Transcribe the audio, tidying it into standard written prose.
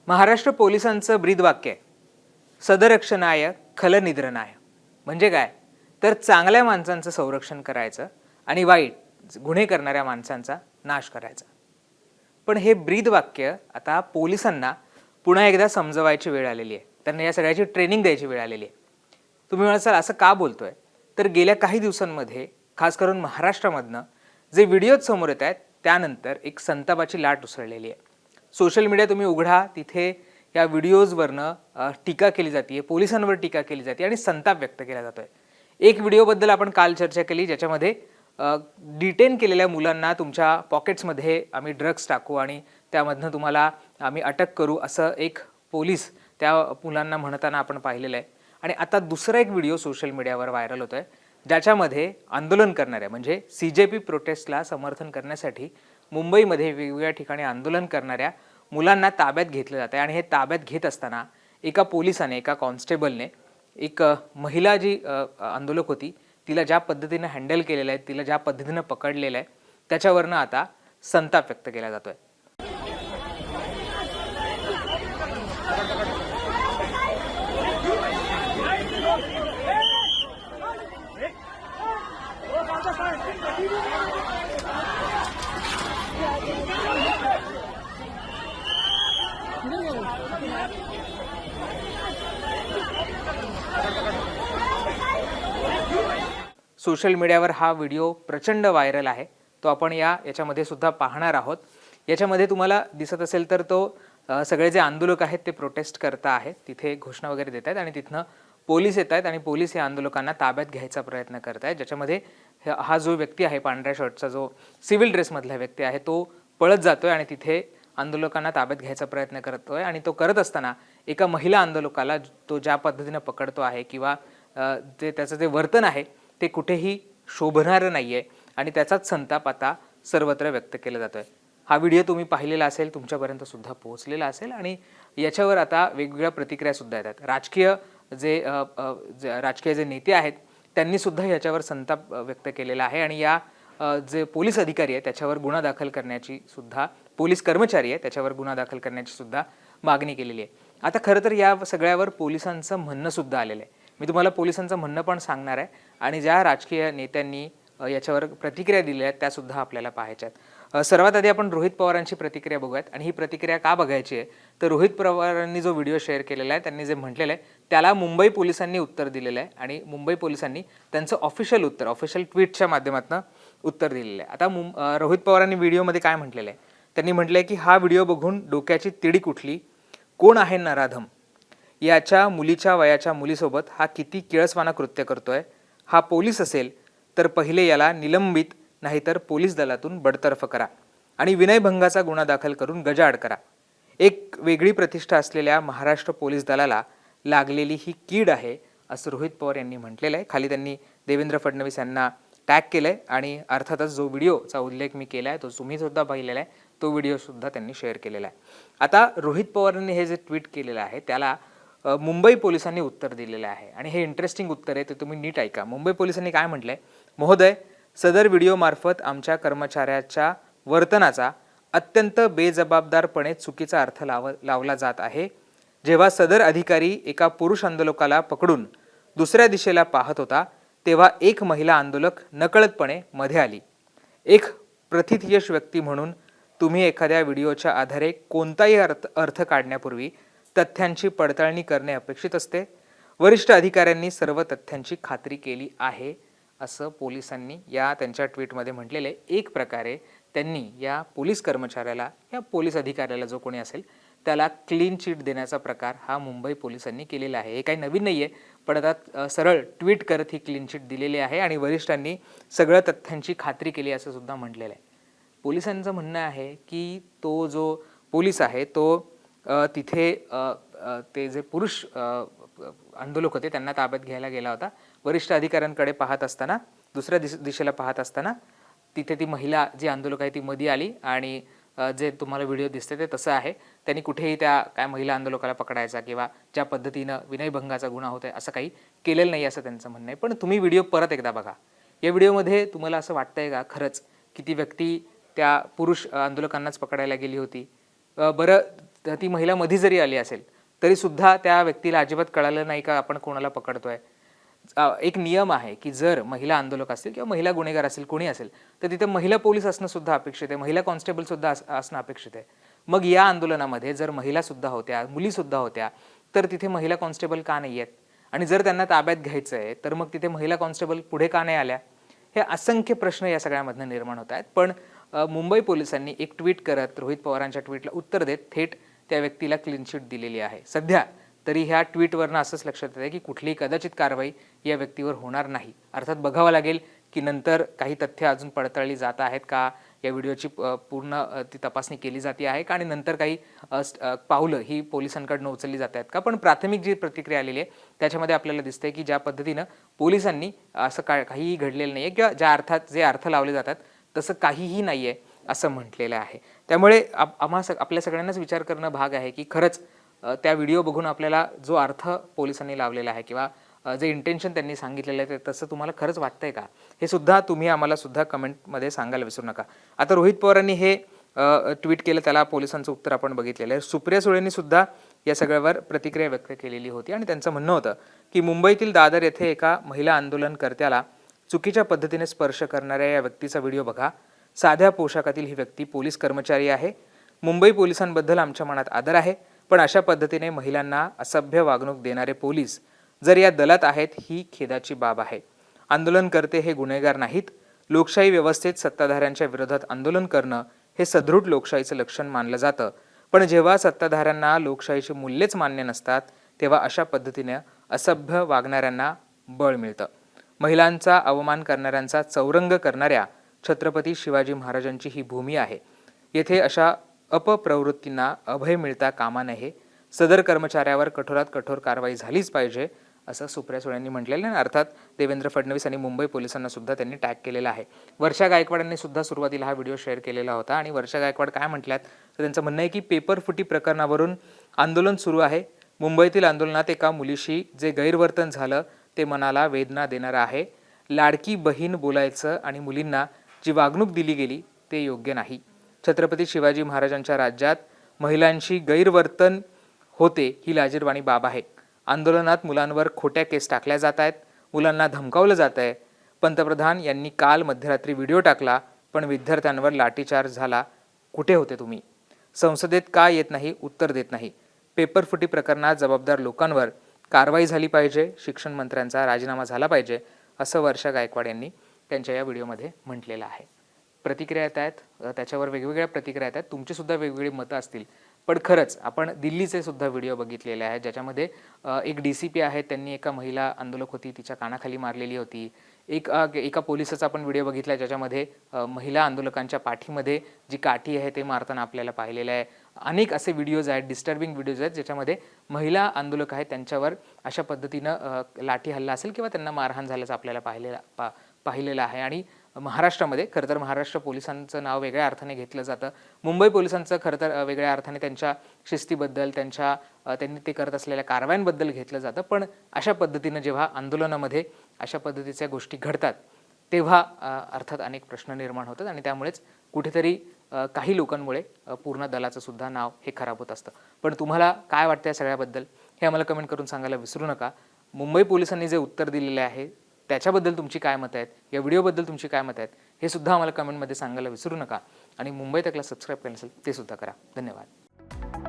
महाराष्ट्र पोलिसांचं ब्रीदवाक्य आहे, सदरक्षणाय खलनिद्रणाय. म्हणजे काय तर चांगल्या माणसांचं संरक्षण करायचं आणि वाईट गुन्हे करणाऱ्या माणसांचा नाश करायचा. पण हे ब्रीदवाक्य आता पोलिसांना पुन्हा एकदा समजवायची वेळ आलेली आहे. त्यांना या सगळ्याची ट्रेनिंग द्यायची वेळ आलेली आहे. तुम्ही म्हणाल असं का बोलतोय, तर गेल्या काही दिवसांमध्ये खास करून महाराष्ट्रामधनं जे व्हिडिओज समोर येत आहेत त्यानंतर एक संतापाची लाट उसळलेली आहे. सोशल मीडिया तुम्ही उघडा, तिथे या व्हिडिओजवरनं टीका केली जाते, पोलिसांवर टीका केली जाते आणि संताप व्यक्त केला जातोय. एक व्हिडिओबद्दल आपण काल चर्चा केली, ज्याच्यामध्ये डिटेन केलेल्या मुलांना तुमच्या पॉकेट्समध्ये आम्ही ड्रग्स टाकू आणि त्यामधनं तुम्हाला आम्ही अटक करू असं एक पोलीस त्या मुलांना म्हणताना आपण पाहिलेलं आहे. आणि आता दुसरा एक व्हिडिओ सोशल मीडियावर व्हायरल होतोय, ज्याच्यामध्ये आंदोलन करणाऱ्या म्हणजे CJP प्रोटेस्टला समर्थन करण्यासाठी मुंबईमध्ये वेगवेगळ्या ठिकाणी आंदोलन करणाऱ्या मुलांना ताब्यात घेतलं जातं आहे. आणि हे ताब्यात घेत असताना एका पोलिसाने, एका कॉन्स्टेबलने एक महिला जी आंदोलक होती तिला ज्या पद्धतीनं हँडल केलेलं आहे, तिला ज्या पद्धतीनं पकडलेलं आहे, त्याच्यावरनं आता संताप व्यक्त केला जातोय. सोशल मीडियावर हा व्हिडिओ प्रचंड व्हायरल आहे. तो आपण याच्यामध्ये सुद्धा पाहणार आहोत. याच्यामध्ये तुम्हाला दिसत असेल तर तो सगळे जे आंदोलक आहेत ते प्रोटेस्ट करता आहेत, तिथे घोषणा वगैरे देत आहेत आणि तिथनं पोलीस येत आहेत आणि पोलीस या आंदोलकांना ताब्यात घ्यायचा प्रयत्न करत आहेत. ज्याच्यामध्ये हा जो व्यक्ती आहे, पांढऱ्या शर्टचा जो सिव्हिल ड्रेसमधला व्यक्ती आहे, तो पळत जातोय आणि तिथे आंदोलकांना ताब्यात घ्यायचा प्रयत्न करतोय. आणि तो करत असताना एका महिला आंदोलकाला तो ज्या पद्धतीनं पकडतो आहे किंवा त्याचं जे वर्तन आहे ते कुठेही शोभणारं नाही आहे आणि त्याचाच संताप आता सर्वत्र व्यक्त केला जातोय. हा व्हिडिओ तुम्ही पाहिलेला असेल, तुमच्यापर्यंत सुद्धा पोहोचलेला असेल आणि याच्यावर आता वेगवेगळ्या प्रतिक्रिया सुद्धा येतात. राजकीय जे नेते आहेत त्यांनी सुद्धा याच्यावर संताप व्यक्त केलेला आहे आणि या जे पोलीस अधिकारी आहे त्याच्यावर गुन्हा दाखल करण्याची सुद्धा, पोलीस कर्मचारी आहे त्याच्यावर गुन्हा दाखल करण्याची सुद्धा मागणी केलेली आहे. आता खरं तर या सगळ्यावर पोलिसांचं म्हणणं सुद्धा आलेलं आहे. मी तुम्हाला पोलिसांचं म्हणणं पण सांगणार आहे आणि ज्या राजकीय नेत्यांनी याच्यावर प्रतिक्रिया दिल्या आहेत त्या सुद्धा आपल्याला पाहायच्या आहेत. सर्वात आधी आपण रोहित पवारांची प्रतिक्रिया बघूयात. आणि ही प्रतिक्रिया का बघायची आहे तर रोहित पवारांनी जो व्हिडिओ शेअर केलेला आहे, त्यांनी जे म्हटलेलं आहे त्याला मुंबई पोलिसांनी उत्तर दिलेलं आहे आणि मुंबई पोलिसांनी त्यांचं ऑफिशियल ट्विटच्या माध्यमातून उत्तर दिलेलं आहे. आता रोहित पवारांनी व्हिडिओमध्ये काय म्हटलेलं आहे, त्यांनी म्हटलंय की हा व्हिडिओ बघून डोक्याची तिडीक उठली. कोण आहे नराधम? याच्या मुलीच्या वयाच्या मुलीसोबत हा किती किळसवाना कृत्य करतोय. हा पोलीस असेल तर पहिले याला निलंबित नाहीतर पोलीस दलातून बडतर्फ करा आणि विनयभंगाचा गुन्हा दाखल करून गजाआड करा. एक वेगळी प्रतिष्ठा असलेल्या महाराष्ट्र पोलीस दलाला लागलेली ही कीड आहे असं रोहित पवार यांनी म्हटलेलं आहे. खाली त्यांनी देवेंद्र फडणवीस यांना टॅग केलंय आणि अर्थातच जो व्हिडिओचा उल्लेख मी केला आहे तो तुम्ही सुद्धा पाहिलेला आहे, तो व्हिडिओ सुद्धा त्यांनी शेअर केलेला आहे. आता रोहित पवारांनी हे जे ट्विट केलेलं आहे त्याला मुंबई पोलिसांनी उत्तर दिलेलं आहे आणि हे इंटरेस्टिंग उत्तर आहे, ते तुम्ही नीट ऐका. मुंबई पोलिसांनी काय म्हटलंय, महोदय, सदर व्हिडिओ मार्फत आमच्या कर्मचाऱ्याच्या वर्तनाचा अत्यंत बेजबाबदारपणे चुकीचा अर्थ लावला जात आहे. जेव्हा सदर अधिकारी एका पुरुष आंदोलकाला पकडून दुसऱ्या दिशेला पाहत होता तेव्हा एक महिला आंदोलक नकळतपणे मध्ये आली. एक प्रथितयश व्यक्ती म्हणून तुम्ही एखाद्या व्हिडिओच्या आधारे कोणताही अर्थ काढण्यापूर्वी तथ्यांची पडताळणी करणे अपेक्षित असते. वरिष्ठ अधिकाऱ्यांनी सर्व तथ्यांची खात्री केली आहे असं पोलिसांनी या त्यांच्या ट्विटमध्ये म्हटलेले. एक प्रकारे त्यांनी या पोलीस कर्मचाऱ्याला, या पोलीस अधिकाऱ्याला जो कोणी असेल त्याला क्लीन चिट देण्याचा प्रकार हा मुंबई पोलिसांनी केलेला आहे. हे काही नवीन नाही आहे, पण आता सरळ ट्विट करत ही क्लीन चिट दिलेली आहे आणि वरिष्ठांनी सगळ्या तथ्यांची खात्री केली असं सुद्धा म्हटलेलं आहे. पोलिसांचं म्हणणं आहे की तो जो पोलीस आहे तो तिथे ते जे पुरुष आंदोलक होते त्यांना ताब्यात घ्यायला गेला होता. वरिष्ठ अधिकाऱ्यांकडे पाहत असताना, दुसऱ्या दिशेला पाहत असताना तिथे ती महिला जी आंदोलक आहे ती मध्ये आली आणि जे तुम्हाला व्हिडिओ दिसते ते तसं आहे. त्यांनी कुठेही त्या काय महिला आंदोलकाला पकडायचा किंवा ज्या पद्धतीनं विनयभंगाचा गुन्हा होतोय असं काही केलेलं नाही असं त्यांचं म्हणणं आहे. पण तुम्ही व्हिडिओ परत एकदा बघा. या व्हिडिओमध्ये तुम्हाला असं वाटतंय का खरंच की ती व्यक्ती त्या पुरुष आंदोलकांनाच पकडायला गेली होती? बरं, ती महिला मध्ये जरी आली असेल तरी सुद्धा त्या व्यक्तीला अजिबात कळालं नाही का आपण कोणाला पकडतोय. एक नियम आहे की जर महिला आंदोलक असतील किंवा महिला गुन्हेगार असेल कोणी असेल तर तिथे महिला पोलीस असणं सुद्धा अपेक्षित आहे, महिला कॉन्स्टेबल सुद्धा असणं अपेक्षित आहे. मग या आंदोलनामध्ये जर महिला सुद्धा होत्या, मुली सुद्धा होत्या, तर तिथे महिला कॉन्स्टेबल का नाही आहेत? आणि जर त्यांना ताब्यात घ्यायचं आहे तर मग तिथे महिला कॉन्स्टेबल पुढे का नाही आल्या? हे असंख्य प्रश्न या सगळ्यामधनं निर्माण होत आहेत. पण मुंबई पोलिसांनी एक ट्विट करत रोहित पवारांच्या ट्विटला उत्तर देत थेट त्या व्यक्तीला क्लीन चिट दिलेली आहे. सध्या तरी ह्या ट्विटवरनं असंच लक्षात येतं की कुठलीही कदाचित कारवाई या व्यक्तीवर होणार नाही. अर्थात बघावं लागेल की नंतर काही तथ्य अजून पडताळली जात आहेत का, या व्हिडिओची पूर्ण ती तपासणी केली जाते आहे का, आणि नंतर काही पावलं ही पोलिसांकडनं उचलली जात आहेत का. पण प्राथमिक जी प्रतिक्रिया आलेली आहे त्याच्यामध्ये आपल्याला दिसतंय की ज्या पद्धतीनं पोलिसांनी असं काहीही घडलेलं नाही आहे किंवा ज्या अर्थात जे अर्थ लावले जातात तसं काहीही नाही आहे असं म्हटलेलं आहे. त्यामुळे आपल्या सगळ्यांनाच विचार करणं भाग आहे की खरंच त्या व्हिडिओ बघून आपल्याला जो अर्थ पोलिसांनी लावलेला आहे किंवा जे इंटेन्शन त्यांनी सांगितलेलं आहे ते तसं तुम्हाला खरंच वाटतंय का, हे सुद्धा तुम्ही आम्हाला सुद्धा कमेंटमध्ये सांगायला विसरू नका. आता रोहित पवारांनी हे ट्विट केलं, त्याला पोलिसांचं उत्तर आपण बघितलेलं आहे. सुप्रिया सुळेंनी सुद्धा या सगळ्यावर प्रतिक्रिया व्यक्त केलेली होती आणि त्यांचं म्हणणं होतं की मुंबईतील दादर येथे एका महिला आंदोलनकर्त्याला चुकीच्या पद्धतीने स्पर्श करणाऱ्या या व्यक्तीचा व्हिडिओ बघा. साध्या पोशाखातील ही व्यक्ती पोलीस कर्मचारी आहे. मुंबई पोलिसांबद्दल आमच्या मनात आदर आहे, पण अशा पद्धतीने महिलांना असभ्य वागणूक देणारे पोलीस जर या दलात आहेत ही खेदाची बाब आहे. आंदोलनकर्ते हे गुन्हेगार नाहीत. लोकशाही व्यवस्थेत सत्ताधाऱ्यांच्या विरोधात आंदोलन करणं हे सदृढ लोकशाहीचं लक्षण मानलं जातं. पण जेव्हा सत्ताधाऱ्यांना लोकशाहीची मूल्यच मान्य नसतात तेव्हा अशा पद्धतीने असभ्य वागणाऱ्यांना बळ मिळतं. महिलांचा अवमान करणाऱ्यांचा चौरंग करणाऱ्या छत्रपती शिवाजी महाराजांची ही भूमी आहे. येथे अशा अपप्रवृत्तींना अभय मिळता कामा नये. सदर कर्मचाऱ्यावर कठोरात कठोर कारवाई झालीच पाहिजे असं सुप्रिया सुळेंनी म्हटलेलं आहे. अर्थात देवेंद्र फडणवीस आणि मुंबई पोलिसांना सुद्धा त्यांनी टॅग केलेला आहे. वर्षा गायकवाडांनी सुद्धा सुरुवातीला हा व्हिडिओ शेअर केलेला होता आणि वर्षा गायकवाड काय म्हटल्यात तर त्यांचं म्हणणं आहे की पेपरफुटी प्रकरणावरून आंदोलन सुरू आहे. मुंबईतील आंदोलनात एका मुलीशी जे गैरवर्तन झालं ते मनाला वेदना देणारं आहे. लाडकी बहीण बोलायचं आणि मुलींना जी वागणूक दिली गेली ते योग्य नाही. छत्रपती शिवाजी महाराजांच्या राज्यात महिलांशी गैरवर्तन होते ही लाजिरवाणी बाब आहे. आंदोलनात मुलांवर खोट्या केस टाकल्या जात आहेत, मुलांना धमकावलं जात आहे. पंतप्रधान यांनी काल मध्यरात्री व्हिडिओ टाकला पण विद्यार्थ्यांवर लाठीचार्ज झाला. कुठे होते तुम्ही? संसदेत का येत नाही? उत्तर देत नाही. पेपरफुटी प्रकरणात जबाबदार लोकांवर कारवाई झाली पाहिजे. शिक्षण मंत्र्यांचा राजीनामा झाला पाहिजे असं वर्षा गायकवाड यांनी त्यांच्या या व्हिडिओमध्ये म्हटलेलं आहे. प्रतिक्रिया येत आहेत, त्याच्यावर वेगवेगळ्या प्रतिक्रिया येत आहेत. तुमची सुद्धा वेगवेगळी मतं असतील. पण खरंच आपण दिल्लीचे सुद्धा व्हिडिओ बघितलेले आहेत ज्याच्यामध्ये एक DCP आहे, त्यांनी एका महिला आंदोलक होती तिच्या कानाखाली मारलेली होती. एका पोलिसाचा आपण व्हिडिओ बघितला ज्याच्यामध्ये महिला आंदोलकांच्या पाठीमध्ये जी काठी आहे ते मारताना आपल्याला पाहिलेलं आहे. अनेक असे व्हिडिओज आहेत, डिस्टर्बिंग व्हिडिओज आहेत ज्याच्यामध्ये महिला आंदोलक आहेत त्यांच्यावर अशा पद्धतीनं लाठी हल्ला असेल किंवा त्यांना मारहाण झाल्याचं आपल्याला पाहिलेलं आहे. आणि महाराष्ट्रामध्ये खरं तर महाराष्ट्र पोलिसांचं नाव वेगळ्या अर्थाने घेतलं जातं. मुंबई पोलिसांचं खरं तर वेगळ्या अर्थाने त्यांच्या शिस्तीबद्दल त्यांनी ते करत असलेल्या कारवायांबद्दल घेतलं जातं. पण अशा पद्धतीनं जेव्हा आंदोलनामध्ये अशा पद्धतीच्या गोष्टी घडतात तेव्हा अर्थात अनेक प्रश्न निर्माण होतात आणि त्यामुळेच कुठेतरी काही लोकांमुळे पूर्ण दलाचं सुद्धा नाव हे खराब होत असतं. पण तुम्हाला काय वाटतं या सगळ्याबद्दल हे आम्हाला कमेंट करून सांगायला विसरू नका. मुंबई पोलिसांनी जे उत्तर दिलेले आहे त्याच्याबद्दल तुमची काय मतं आहेत, या व्हिडिओबद्दल तुमची काय मतं आहेत हे सुद्धा आम्हाला कमेंटमध्ये सांगायला विसरू नका. आणि मुंबई तकला सबस्क्राईब केलं असेल ते सुद्धा करा. धन्यवाद.